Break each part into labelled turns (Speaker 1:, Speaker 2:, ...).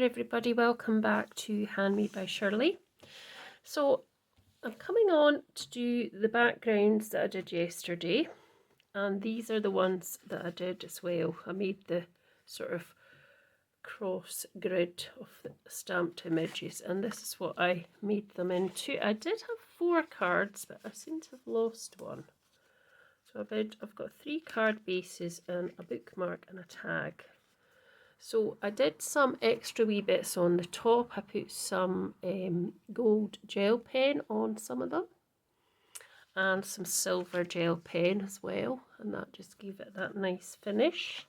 Speaker 1: there everybody, welcome back to Handmade by Shirley. So I'm coming on to do the backgrounds that I did yesterday, and these are the ones that I did as well. I made the sort of cross grid of the stamped images, and this is what I made them into. I did have 4 cards, but I seem to have lost one. So I've got 3 card bases and a bookmark and a tag. So I did some extra wee bits on the top. I put some gold gel pen on some of them and some silver gel pen as well, and that just gave it that nice finish.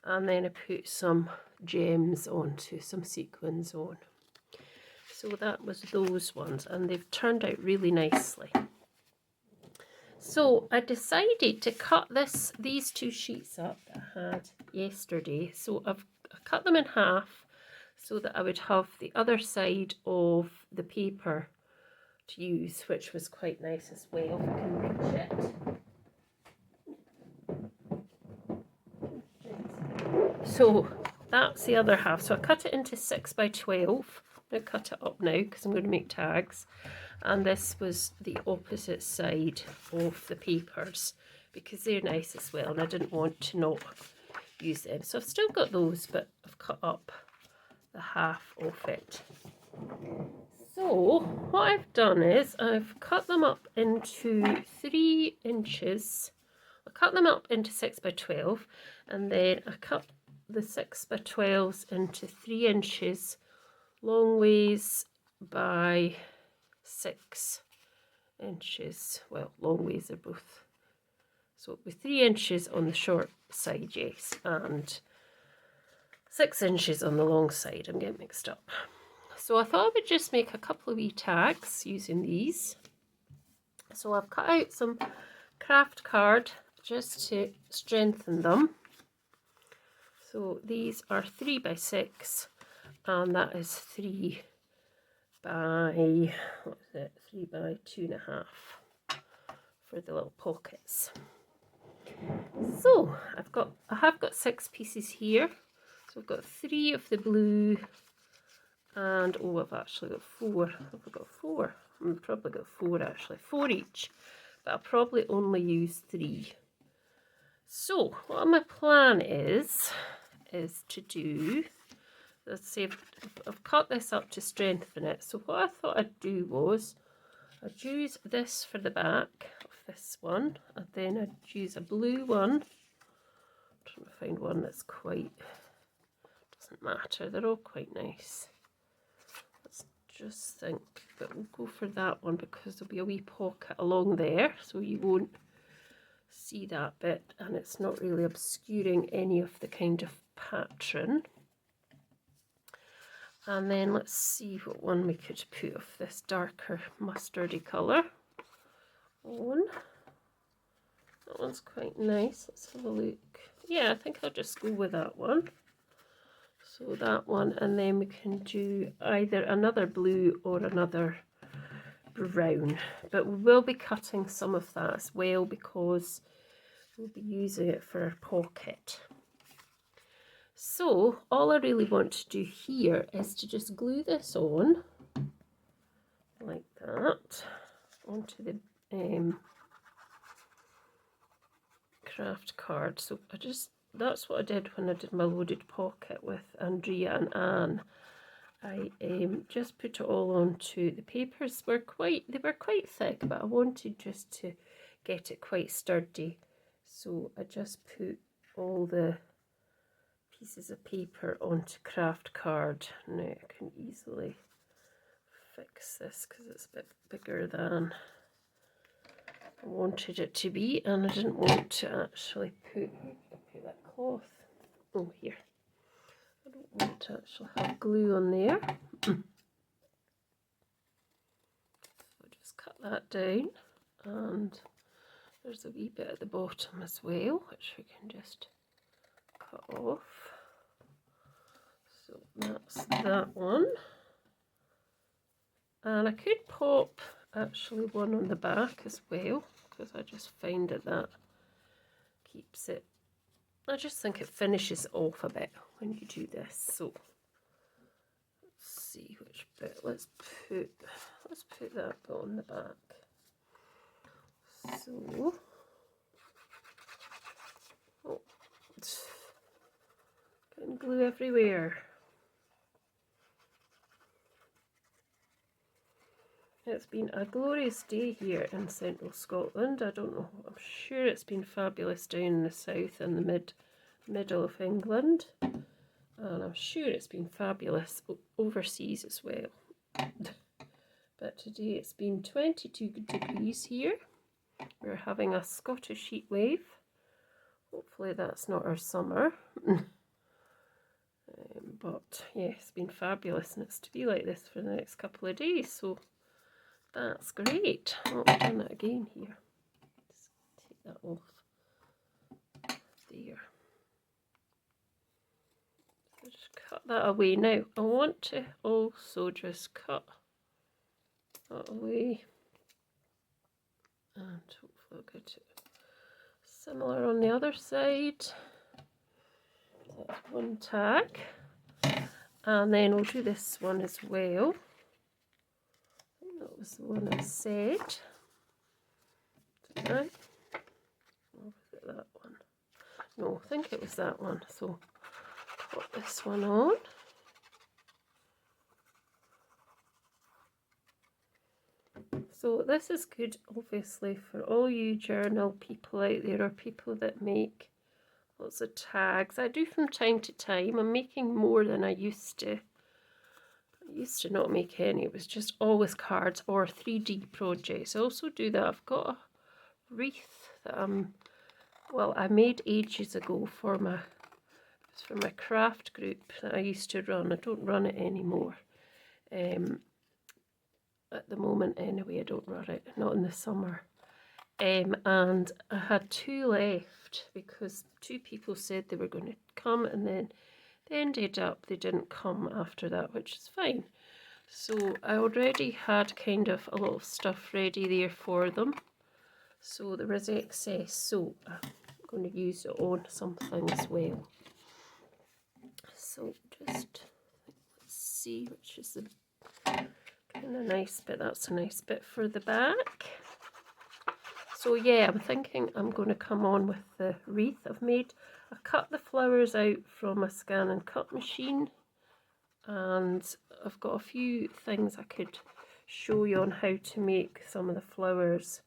Speaker 1: And then I put some gems onto, some sequins on. So that was those ones, and they've turned out really nicely. So I decided to cut these 2 sheets up that I had yesterday. So I cut them in half so that I would have the other side of the paper to use, which was quite nice as well, if I can reach it. So that's the other half. So I cut it into 6 by 12. I'm going to cut it up now because I'm going to make tags. And this was the opposite side of the papers because they're nice as well, and I didn't want to not use them. So I've still got those, but I've cut up the half of it. So what I've done is I've cut them up into 3 inches. I cut them up into 6 by 12, and then I cut the 6 by 12s into 3 inches long ways by 6 inches. Well, long ways are both. So it'll be 3 inches on the short side, yes, and 6 inches on the long side. I'm getting mixed up. So I thought I would just make a couple of wee tags using these. So I've cut out some craft card just to strengthen them. So these are 3 by 6, and that is 3 by, what is it, 3 by 2.5 for the little pockets. So I have got 6 pieces here. So I've got 3 of the blue, and oh, I've actually got 4. I've got 4. I've probably got 4 actually, 4 each, but I'll probably only use 3. So what my plan is to do, let's see, I've cut this up to strengthen it. So what I thought I'd do was I'd use this for the back of this one, and then I'd use a blue one. I'm trying to find one that's quite, doesn't matter, they're all quite nice. Let's just think, but we'll go for that one because there'll be a wee pocket along there, so you won't see that bit, and it's not really obscuring any of the kind of pattern. And then let's see what one we could put of this darker mustardy colour on. That one's quite nice. Let's have a look. Yeah, I think I'll just go with that one. So that one, and then we can do either another blue or another brown. But we will be cutting some of that as well because we'll be using it for our pocket. So all I really want to do here is to just glue this on like that onto the craft card. So that's what I did when I did my loaded pocket with Andrea and Anne. I just put it all onto the papers. They were quite thick, but I wanted just to get it quite sturdy. So I just put all the pieces of paper onto craft card. Now I can easily fix this because it's a bit bigger than I wanted it to be, and I didn't want to actually put that cloth over here. I don't want to actually have glue on there. So just cut that down, and there's a wee bit at the bottom as well, which we can just cut off. So that's that one. And I could pop actually one on the back as well, because I just find that keeps it, I just think it finishes off a bit when you do this. So bit. Let's put that bit on the back. So, oh, it's getting glue everywhere. It's been a glorious day here in central Scotland. I don't know, I'm sure it's been fabulous down in the south and the middle of England. And I'm sure it's been fabulous overseas as well. But today it's been 22 degrees here. We're having a Scottish heat wave. Hopefully that's not our summer. But yeah, it's been fabulous and it's to be like this for the next couple of days. So that's great. Oh, I've done that again here. Just take that off there. So just cut that away. Now I want to also just cut that away. And hopefully I'll get it similar on the other side. So that's one tag. And then we'll do this one as well. I think that was the one I said. Didn't I? Or was it that one? No, I think it was that one. So put this one on. So this is good, obviously, for all you journal people out there or people that make lots of tags. I do from time to time. I'm making more than I used to. I used to not make any. It was just always cards or 3D projects. I also do that. I've got a wreath that I made ages ago for my craft group that I used to run. I don't run it anymore. At the moment anyway, I don't run it, not in the summer. And I had 2 left because 2 people said they were going to come and then they ended up they didn't come after that, which is fine. So I already had kind of a lot of stuff ready there for them. So there was excess, so I'm going to use it on something as well. So just let's see which is the kind of nice bit. That's a nice bit for the back. So yeah, I'm thinking I'm going to come on with the wreath I've made. I cut the flowers out from a scan and cut machine, and I've got a few things I could show you on how to make some of the flowers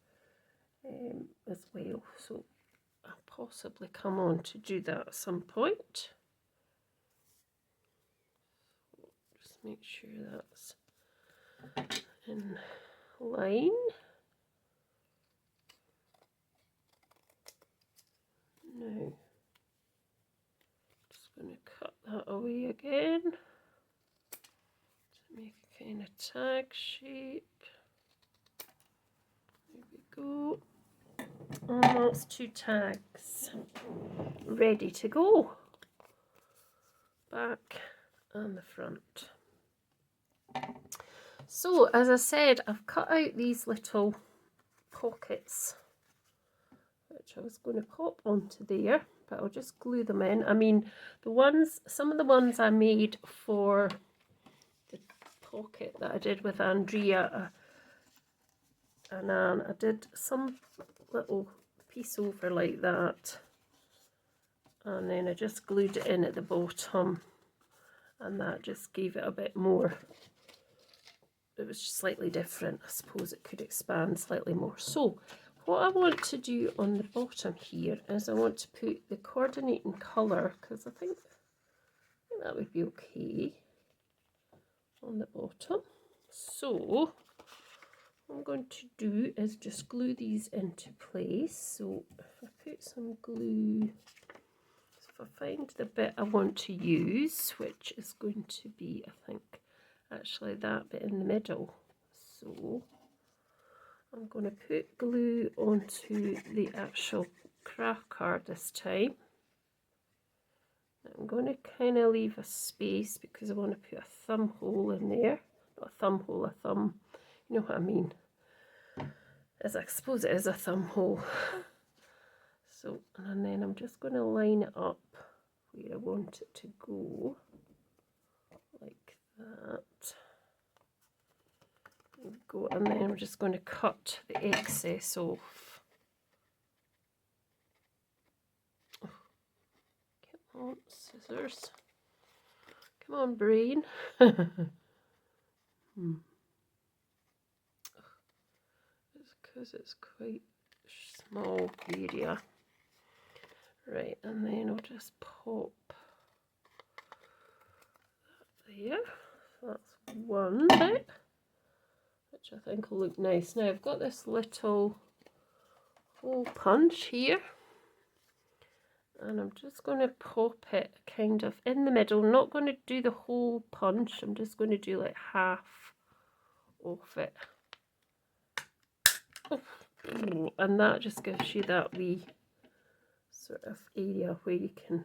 Speaker 1: as well. So I'll possibly come on to do that at some point. Just make sure that's in line. Now, just going to cut that away again to make a kind of tag shape. There we go. And that's 2 tags ready to go. Back and the front. So, as I said, I've cut out these little pockets, which I was going to pop onto there, but I'll just glue them in. I mean, some of the ones I made for the pocket that I did with Andrea and Anne, I did some little piece over like that, and then I just glued it in at the bottom, and that just gave it a bit more. It was just slightly different. I suppose it could expand slightly more. So what I want to do on the bottom here is I want to put the coordinating colour, because I think that would be okay on the bottom. So what I'm going to do is just glue these into place. So if I put some glue, if I find the bit I want to use, which is going to be, I think, actually that bit in the middle. So I'm going to put glue onto the actual craft card this time. I'm going to kind of leave a space because I want to put a thumb hole in there. Not a thumb hole, a thumb, you know what I mean. As I suppose it is a thumb hole. So, and then I'm just going to line it up where I want it to go, like that. go, and then I'm just going to cut the excess off. Oh, come on, scissors. Come on, brain. It's because it's quite small area. Right, and then I'll just pop that there. So that's one bit, which I think will look nice. Now I've got this little hole punch here, and I'm just going to pop it kind of in the middle. I'm not going to do the whole punch, I'm just going to do like half of it. And that just gives you that wee sort of area where you can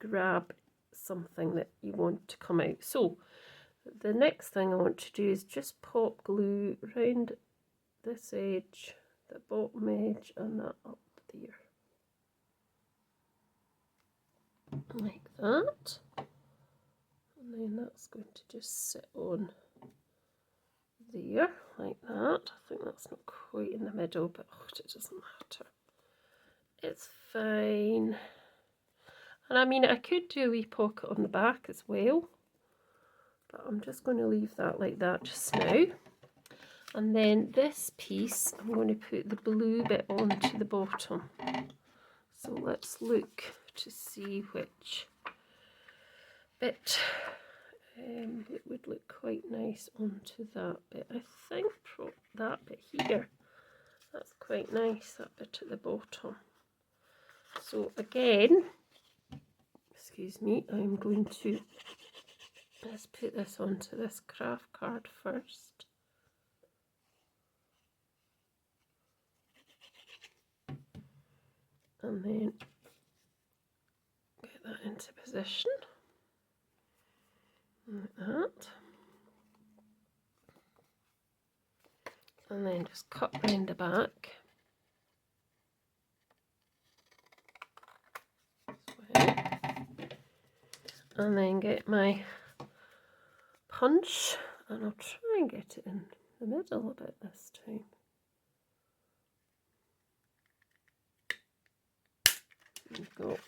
Speaker 1: grab something that you want to come out. So the next thing I want to do is just pop glue around this edge, the bottom edge, and that up there. Like that. And then that's going to just sit on there, like that. I think that's not quite in the middle, but it doesn't matter. It's fine. And I mean, I could do a wee pocket on the back as well, but I'm just going to leave that like that just now. And then this piece, I'm going to put the blue bit onto the bottom. So let's look to see which bit it would look quite nice onto that bit. I think that bit here, that's quite nice, that bit at the bottom. So again, excuse me, I'm going to, let's put this onto this craft card first. And then get that into position. Like that. And then just cut round the back. And then get my punch, and I'll try and get it in the middle a bit this time. There we go.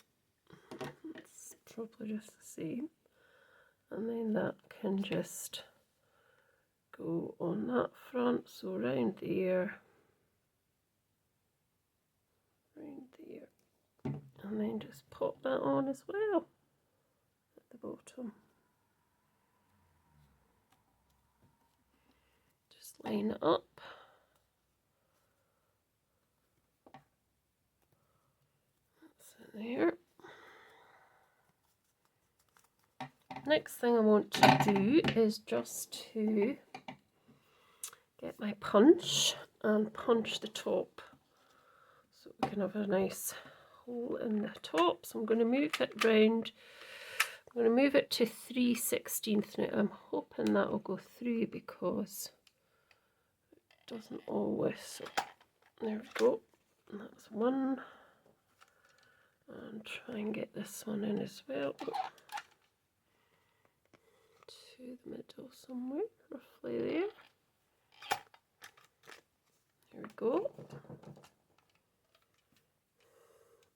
Speaker 1: It's probably just the same. And then that can just go on that front, so round there, and then just pop that on as well at the bottom. Just line it up. That's it there. Next thing I want to do is just to get my punch and punch the top, so we can have a nice hole in the top. So I'm going to move it round. I'm going to move it to 3/16 now. I'm hoping that will go through because it doesn't always. So there we go. And that's one. And try and get this one in as well. To the middle somewhere, roughly there. There we go.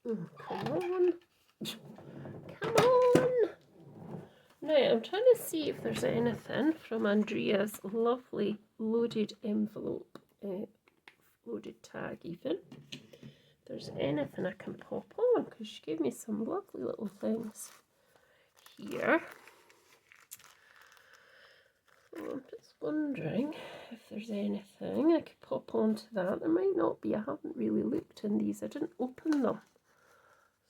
Speaker 1: Oh, come on. Come on. Now, I'm trying to see if there's anything from Andrea's lovely loaded envelope, loaded tag even. If there's anything I can pop on, because she gave me some lovely little things here. So I'm just wondering if there's anything I could pop onto that. There might not be. I haven't really looked in these. I didn't open them.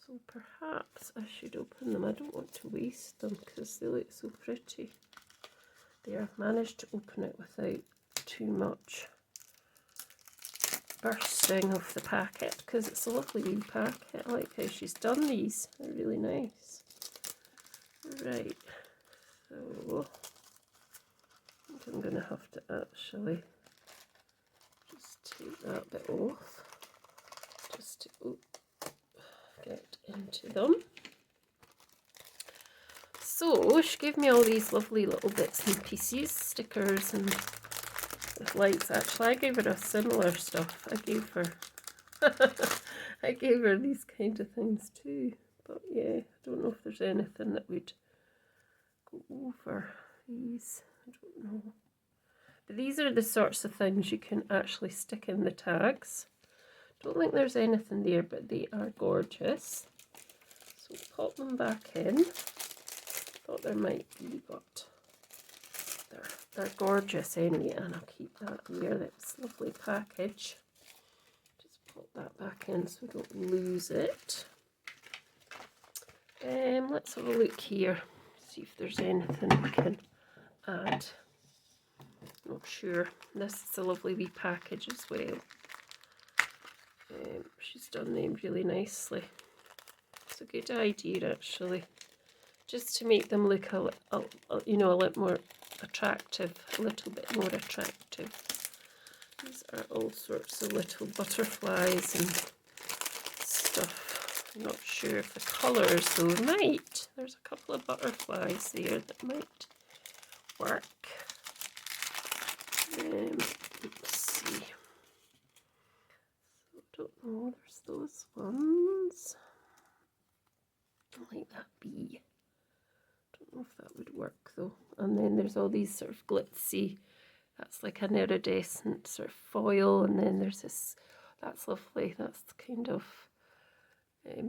Speaker 1: So perhaps I should open them. I don't want to waste them because they look so pretty. There, I've managed to open it without too much bursting of the packet because it's a lovely wee packet. I like how she's done these. They're really nice. Right, so I'm going to have to actually just take that bit off just to get into them. So she gave me all these lovely little bits and pieces, stickers and with lights. Actually, I gave her a similar stuff. I gave her I gave her these kind of things too. But yeah, I don't know if there's anything that would go over these. I don't know. But these are the sorts of things you can actually stick in the tags. Don't think there's anything there, but they are gorgeous. So pop them back in. Thought there might be, but they're gorgeous anyway, and I'll keep that here. That's a lovely package. Just pop that back in so we don't lose it. Let's have a look here, see if there's anything we can add. Not sure. This is a lovely wee package as well. She's done them really nicely. It's a good idea actually, just to make them look you know, a little more attractive, a little bit more attractive. These are all sorts of little butterflies and stuff. I'm not sure if the colours though might. There's a couple of butterflies there that might work. Let's see. So I don't know, there's those ones. I like that bee. Don't know if that would work though. And then there's all these sort of glitzy, that's like an iridescent sort of foil, and then there's this, that's lovely, that's kind of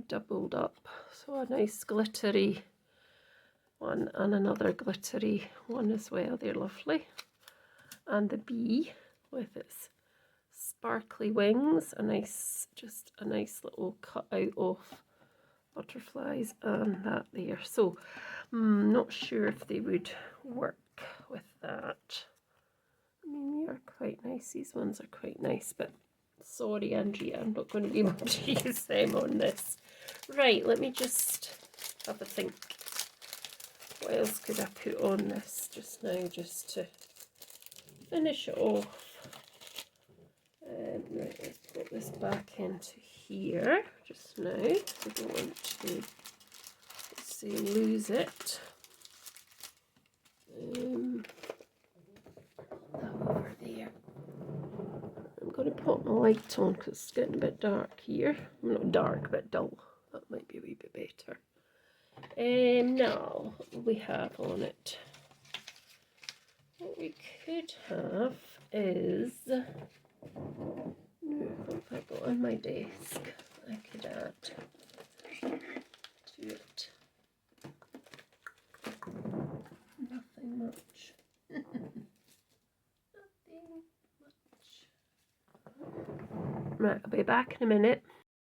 Speaker 1: doubled up. So a nice glittery one and another glittery one as well. They're lovely. And the bee with its sparkly wings, just a nice little cut out of butterflies and that there. So not sure if they would work with that. I mean, they are quite nice. These ones are quite nice, but sorry, Andrea, I'm not going to be able to use them on this. Right, let me just have a think. What else could I put on this just now, just to finish it off? Right, let's put this back into here just now. I don't want to, let's see, lose it. That over there. I'm going to put my light on because it's getting a bit dark here. Not dark, but dull. That might be a wee bit better. Now, what we have on it? What we could have is, no, what have I got on my desk I could add to it? Nothing much. Nothing much. Right, I'll be back in a minute.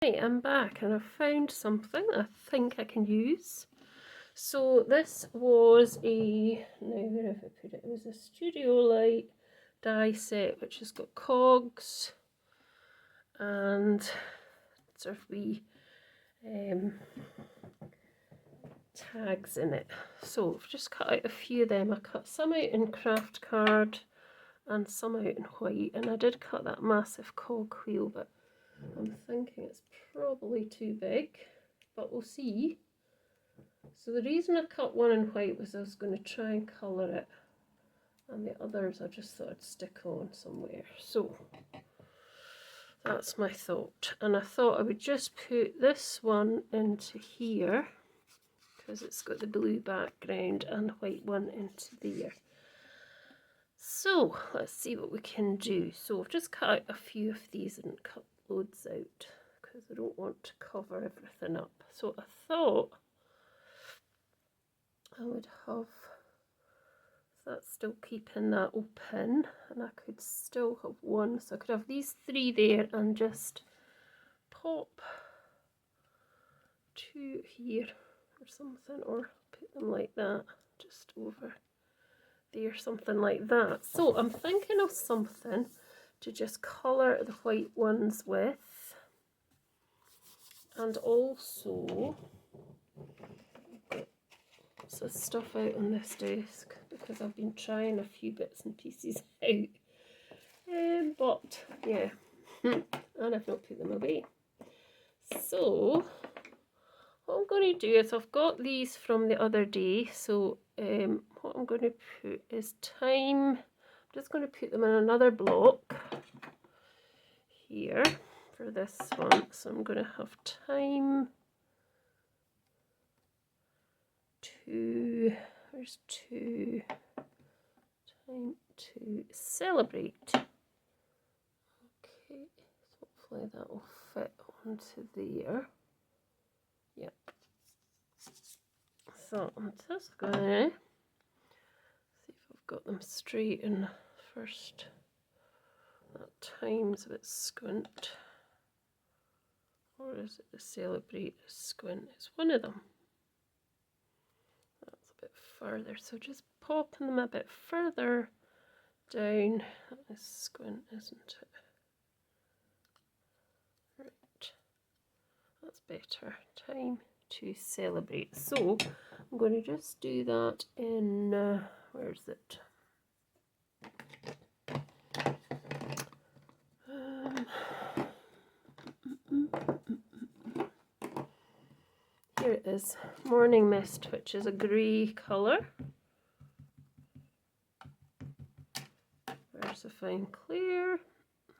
Speaker 1: Right, I'm back and I've found something I think I can use. So this was a, now where have I put it? It was a Studio Light die set which has got cogs and sort of wee tags in it. So I've just cut out a few of them. I cut some out in craft card and some out in white, and I did cut that massive cog wheel, but I'm thinking it's probably too big, but we'll see. So the reason I cut one in white was I was going to try and colour it, and the others I just thought I'd stick on somewhere. So that's my thought, and I thought I would just put this one into here because it's got the blue background, and the white one into there. So let's see what we can do. So I've just cut out a few of these and cut loads out because I don't want to cover everything up. So I thought I would have that, still keeping that open, and I could still have one, so I could have these three there and just pop two here or something, or put them like that just over there, something like that. So I'm thinking of something to just colour the white ones with, and also lots of stuff out on this desk because I've been trying a few bits and pieces out, but yeah, and I've not put them away. So what I'm going to do is, I've got these from the other day, so what I'm going to put is Time just going to put them in another block here for this one. So I'm going to have time to, where's two? Time to celebrate. Okay, so hopefully that will fit onto there. Yep. So I'm just going to see if I've got them straight in first. That time's a bit squint. Or is it the celebrate squint? It's one of them. That's a bit further. So just popping them a bit further down. That is squint, isn't it? Right. That's better. Time to celebrate. So I'm going to just do that in, where's it? Here it is, Morning Mist, which is a grey colour. Versa Clair.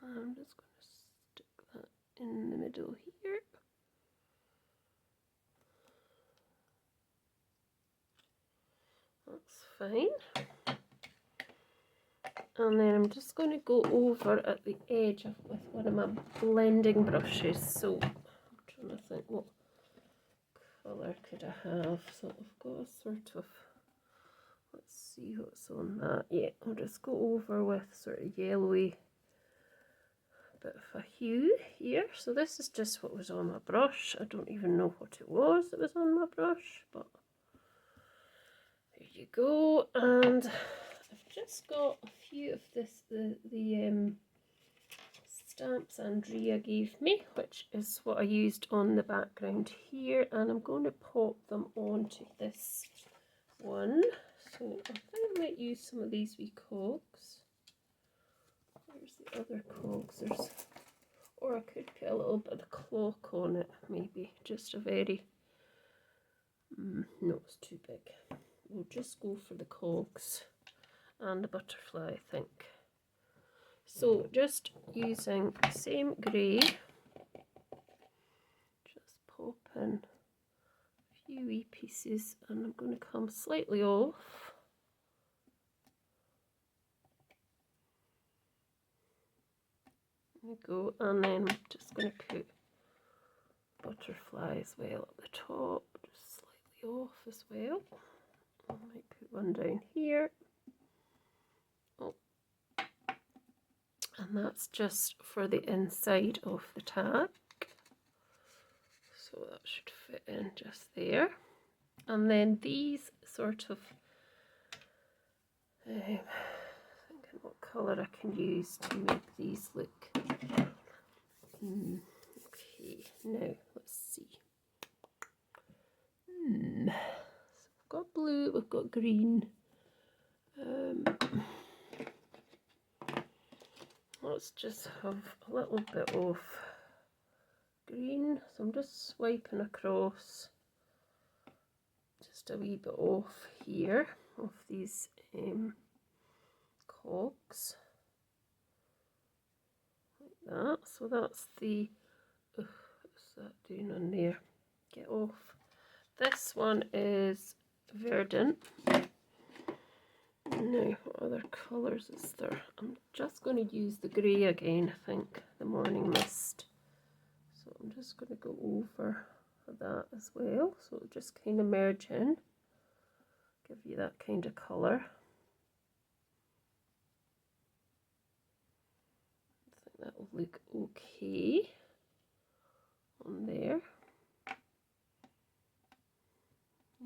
Speaker 1: I'm just going to stick that in the middle here. That's fine. And then I'm just going to go over at the edge with one of my blending brushes. So I'm trying to think what colour could I have. So I've got a sort of, let's see what's on that. Yeah, I'll just go over with sort of yellowy bit of a hue here. So this is just what was on my brush. I don't even know what it was that was on my brush, but there you go. And I've just got a few of this, the stamps Andrea gave me, which is what I used on the background here, and I'm going to pop them onto this one. So I think I might use some of these wee cogs. Where's the other cogs? There's, or I could put a little bit of clock on it, maybe, just a very, no, it's too big. We'll just go for the cogs and the butterfly, I think. So just using the same grey, just pop in a few wee pieces, and I'm going to come slightly off. There we go, and then I'm just going to put butterfly as well at the top, just slightly off as well. I might put one down here. Oh. And that's just for the inside of the tag. So that should fit in just there. And then these sort of, thinking what colour I can use to make these look. Okay, now let's see. So we've got blue, we've got green. Let's just have a little bit of green. So I'm just swiping across just a wee bit off here of these cogs. Like that. So that's the, what's that doing on there? Get off. This one is verdant. Now, what other colours is there? I'm just going to use the grey again, I think, the Morning Mist. So I'm just going to go over that as well. So it'll just kind of merge in, give you that kind of colour. I think that will look okay on there.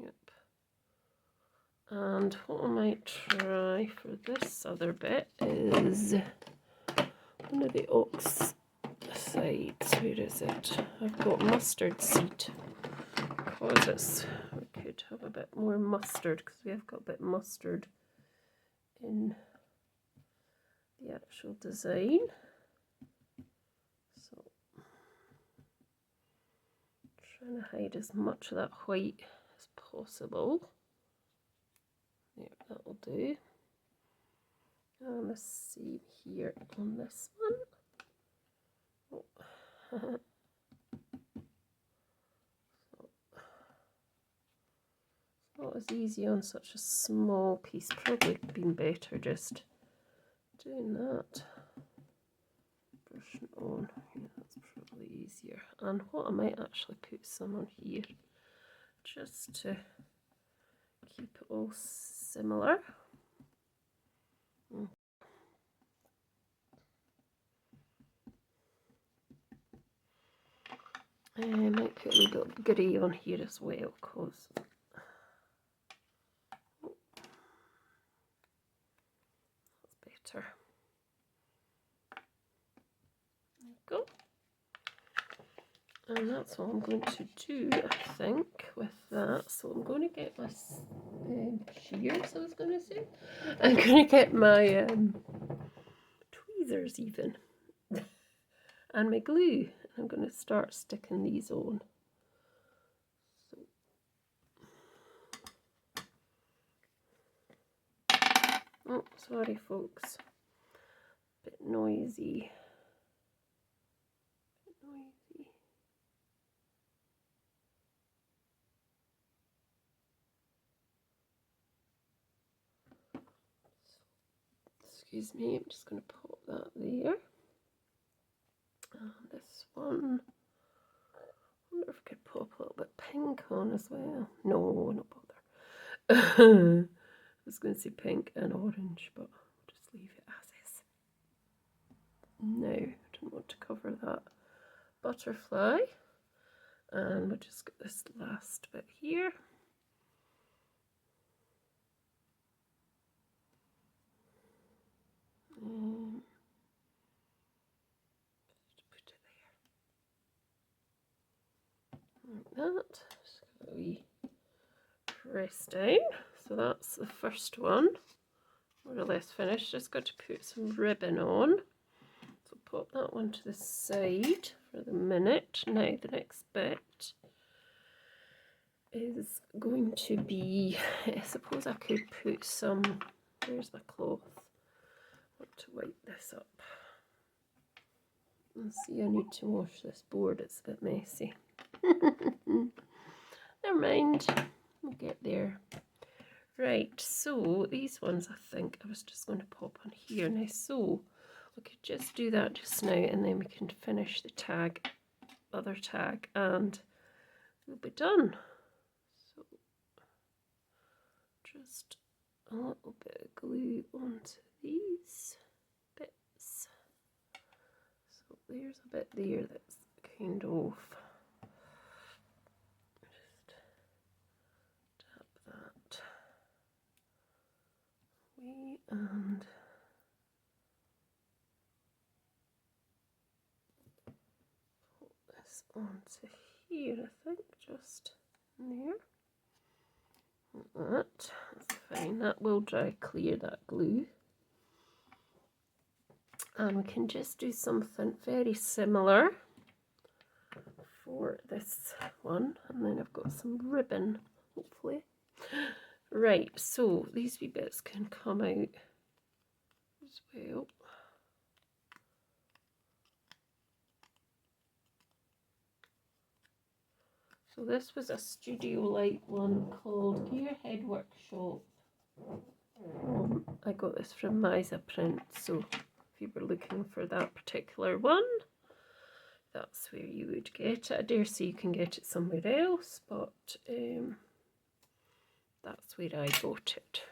Speaker 1: Yep. And what I might try for this other bit is one of the ox sides. Where is it? I've got mustard seed. Because we could have a bit more mustard, because we have got a bit mustard in the actual design. So trying to hide as much of that white as possible. There, that'll do. And the same here on this one. Oh. Not as easy on such a small piece. Probably been better just doing that. Brushing on. Yeah, that's probably easier. And what I might actually put some on here just to keep it all similar. I might put a little bit of grey on here as well, because that's better. There we go. And that's what I'm going to do, I think, with that. So I'm going to get my shears, I was going to say. I'm going to get my tweezers even. And my glue. I'm going to start sticking these on. Oh, sorry folks. Bit noisy. Excuse me, I'm just going to pop that there. And this one, I wonder if I could pop a little bit pink on as well. No, not bother. I was going to say pink and orange, but I'll just leave it as is. No, I don't want to cover that butterfly. And we'll just get this last bit here. Just put it there. Like that. Just got a wee press down. So that's the first one. More or less finished. Just got to put some ribbon on. So pop that one to the side for the minute. Now the next bit is going to be, I suppose I could put some, where's my cloth? I want to wipe this up. Let's see, I need to wash this board, it's a bit messy. Never mind, we'll get there. Right, so these ones I think I was just going to pop on here now. So we could just do that just now and then we can finish the tag, other tag, and we'll be done. So just a little bit of glue onto these bits. So there's a bit there that's kind of, just tap that way and put this onto here, I think, just there. That's fine, that will dry clear, that glue. And we can just do something very similar for this one, and then I've got some ribbon, hopefully. Right, so these wee bits can come out as well. So this was a Studio Light one called Gearhead Workshop. I got this from Misa Print, so if you were looking for that particular one, that's where you would get it. I dare say you can get it somewhere else, but that's where I got it.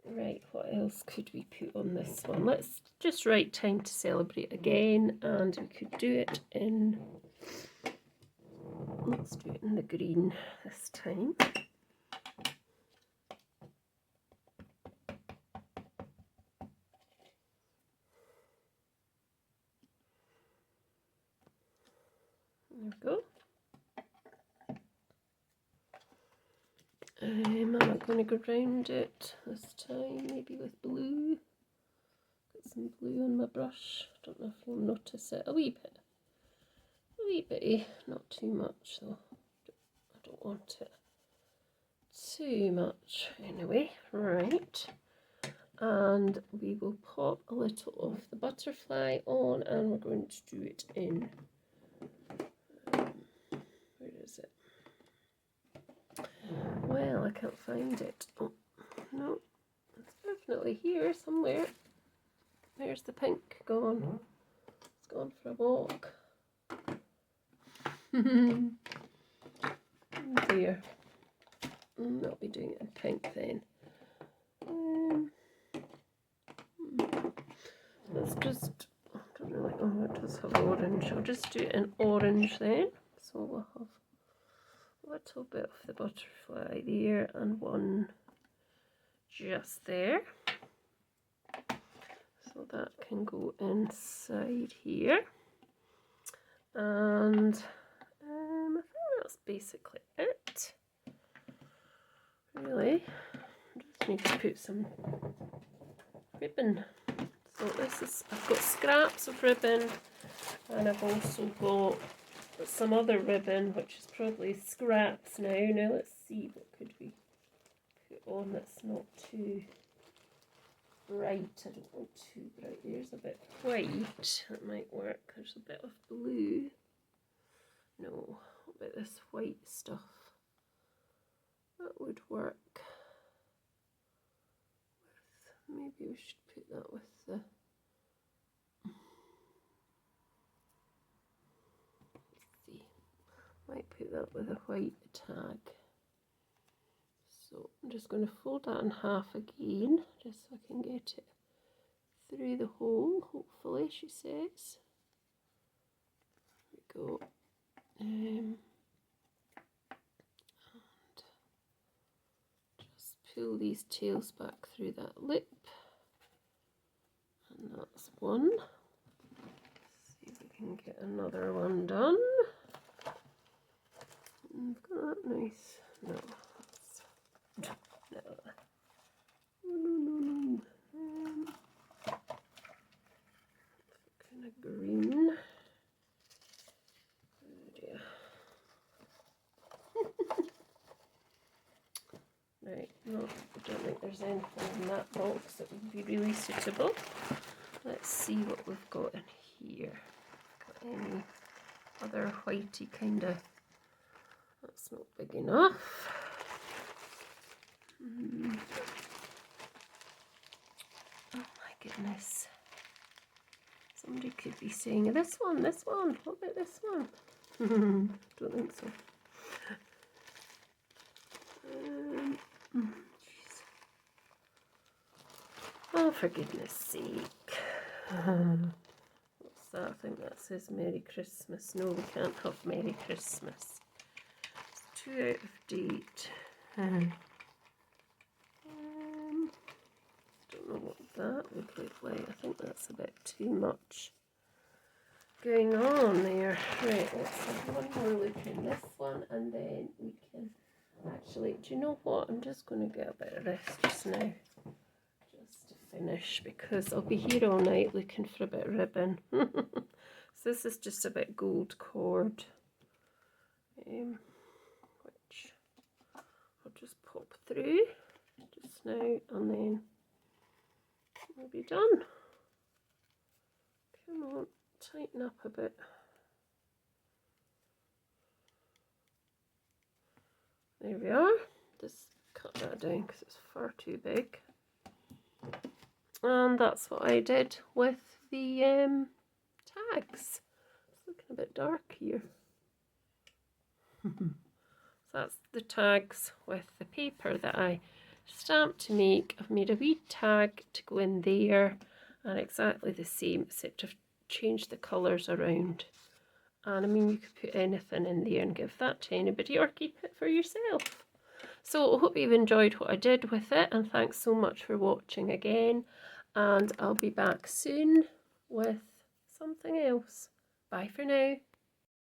Speaker 1: Right, what else could we put on this one? Let's just write Time to Celebrate again, and we could do it in, let's do it in the green this time. There we go. I'm not going to go round it this time, maybe with blue. Got some blue on my brush. Don't know if you'll notice it. A wee bit, not too much though. I don't want it too much anyway. Right, and we will pop a little of the butterfly on, and we're going to do it in, where is it? Well, I can't find it. Oh, no, it's definitely here somewhere. Where's the pink gone? It's gone for a walk. There. I'll be doing it in pink then. Let's just, I don't really know, it does have orange. I'll just do it in orange then. So we'll have a little bit of the butterfly there and one just there. So that can go inside here. And I think that's basically it. Really, I just need to put some ribbon. So this is, I've got scraps of ribbon, and I've also got some other ribbon, which is probably scraps now. Now let's see, what could we put on that's not too bright. I don't want too bright. There's a bit white, that might work. There's a bit of blue. No, what about this white stuff? That would work. Maybe we should put that with the, let's see, might put that with a white tag. So I'm just going to fold that in half again, just so I can get it through the hole, hopefully, she says. There we go. And just pull these tails back through that lip. And that's one. Let's see if we can get another one done. I've got that nice. No, that's, no. No. Kind of green. Oh dear. Right, no, I don't think there's anything in that box that would be really suitable. Let's see what we've got in here. Got any other whitey kind of, that's not big enough. Oh my goodness. Somebody could be saying, this one, what about this one? Don't think so. Geez. Oh, for goodness sake. What's that? I think that says Merry Christmas. No, we can't have Merry Christmas. It's too out of date. Don't know what that would look like. I think that's a bit too much going on there. Right, let's have one more look in this one, and then we can actually, do you know what? I'm just going to get a bit of this just now, just to finish, because I'll be here all night looking for a bit of ribbon. So this is just a bit gold cord, which I'll just pop through just now, and then we'll be done. Come on, tighten up a bit. There we are. Just cut that down because it's far too big. And that's what I did with the tags. It's looking a bit dark here. So that's the tags with the paper that I stamped to make. I've made a wee tag to go in there, and exactly the same, except I've changed the colours around. And I mean, you could put anything in there and give that to anybody, or keep it for yourself. So I hope you've enjoyed what I did with it, and thanks so much for watching again. And I'll be back soon with something else. Bye for now.